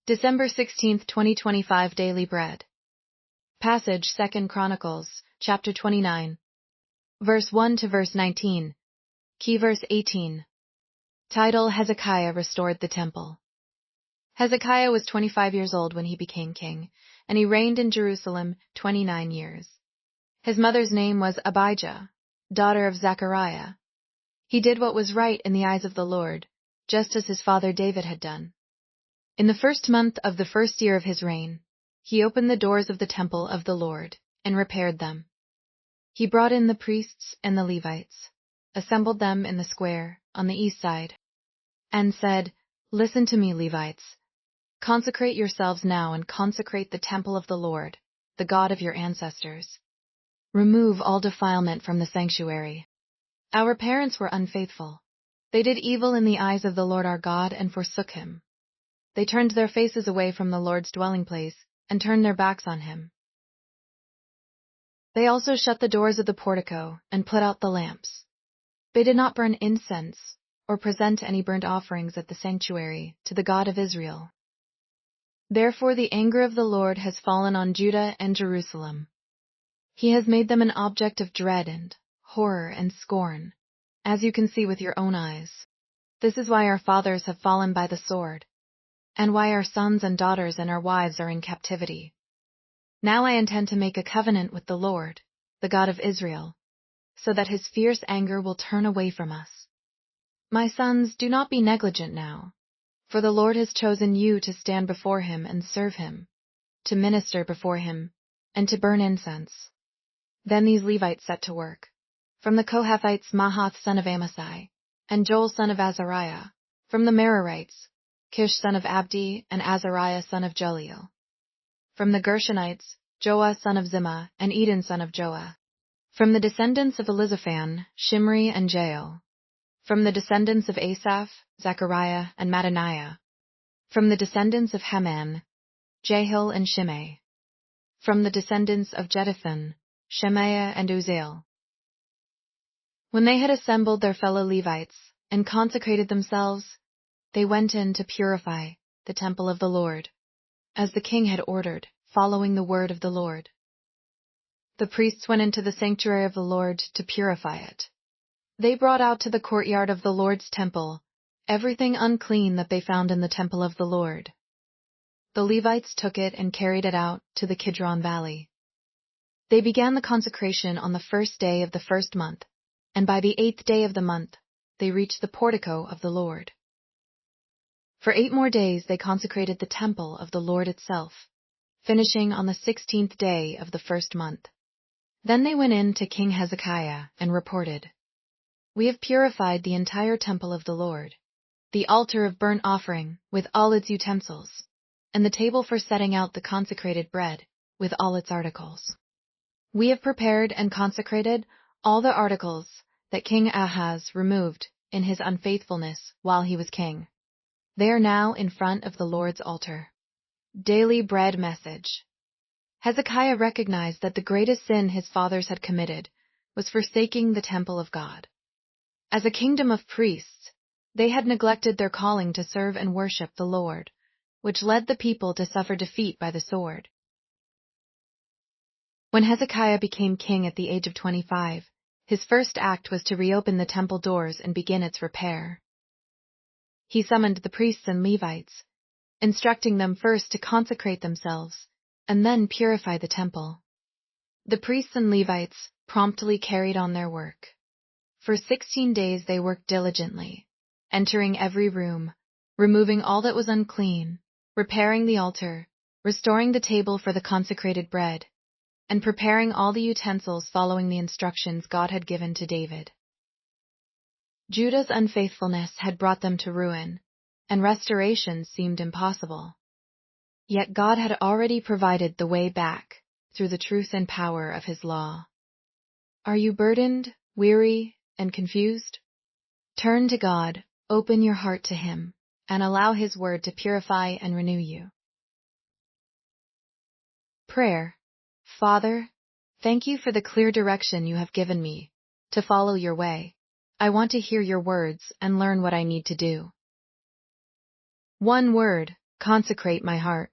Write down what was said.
December 16, 2025 Daily Bread. Passage 2 Chronicles, chapter 29. Verse 1 to verse 19. Key verse 18. Title: Hezekiah restored the temple. Hezekiah was 25 years old when he became king, and he reigned in Jerusalem 29 years. His mother's name was Abijah, daughter of Zechariah. He did what was right in the eyes of the Lord, just as his father David had done. In the first month of the first year of his reign, he opened the doors of the temple of the Lord and repaired them. He brought in the priests and the Levites, assembled them in the square on the east side, and said, "Listen to me, Levites. Consecrate yourselves now and consecrate the temple of the Lord, the God of your ancestors. Remove all defilement from the sanctuary. Our parents were unfaithful. They did evil in the eyes of the Lord our God and forsook him. They turned their faces away from the Lord's dwelling place and turned their backs on him. They also shut the doors of the portico and put out the lamps. They did not burn incense or present any burnt offerings at the sanctuary to the God of Israel. Therefore the anger of the Lord has fallen on Judah and Jerusalem. He has made them an object of dread and horror and scorn, as you can see with your own eyes. This is why our fathers have fallen by the sword, and why our sons and daughters and our wives are in captivity. Now I intend to make a covenant with the Lord, the God of Israel, so that his fierce anger will turn away from us. My sons, do not be negligent now, for the Lord has chosen you to stand before him and serve him, to minister before him, and to burn incense." Then these Levites set to work. From the Kohathites, Mahath son of Amasai, and Joel son of Azariah. From the Merarites, Kish son of Abdi and Azariah son of Jeliel. From the Gershonites, Joah son of Zimmah and Eden son of Joah. From the descendants of Elizaphan, Shimri and Jael. From the descendants of Asaph, Zechariah and Mattaniah. From the descendants of Heman, Jehiel and Shimei. From the descendants of Jeduthun, Shemaiah and Uzziel. When they had assembled their fellow Levites and consecrated themselves, they went in to purify the temple of the Lord, as the king had ordered, following the word of the Lord. The priests went into the sanctuary of the Lord to purify it. They brought out to the courtyard of the Lord's temple everything unclean that they found in the temple of the Lord. The Levites took it and carried it out to the Kidron Valley. They began the consecration on the first day of the first month, and by the 8th day of the month, they reached the portico of the Lord. For 8 more days they consecrated the temple of the Lord itself, finishing on the 16th day of the first month. Then they went in to King Hezekiah and reported, "We have purified the entire temple of the Lord, the altar of burnt offering with all its utensils, and the table for setting out the consecrated bread with all its articles. We have prepared and consecrated all the articles that King Ahaz removed in his unfaithfulness while he was king. They are now in front of the Lord's altar." Daily Bread Message. Hezekiah recognized that the greatest sin his fathers had committed was forsaking the temple of God. As a kingdom of priests, they had neglected their calling to serve and worship the Lord, which led the people to suffer defeat by the sword. When Hezekiah became king at the age of 25, his first act was to reopen the temple doors and begin its repair. He summoned the priests and Levites, instructing them first to consecrate themselves and then purify the temple. The priests and Levites promptly carried on their work. For 16 days they worked diligently, entering every room, removing all that was unclean, repairing the altar, restoring the table for the consecrated bread, and preparing all the utensils following the instructions God had given to David. Judah's unfaithfulness had brought them to ruin, and restoration seemed impossible. Yet God had already provided the way back through the truth and power of his law. Are you burdened, weary, and confused? Turn to God, open your heart to him, and allow his word to purify and renew you. Prayer. Father, thank you for the clear direction you have given me to follow your way. I want to hear your words and learn what I need to do. One word: consecrate my heart.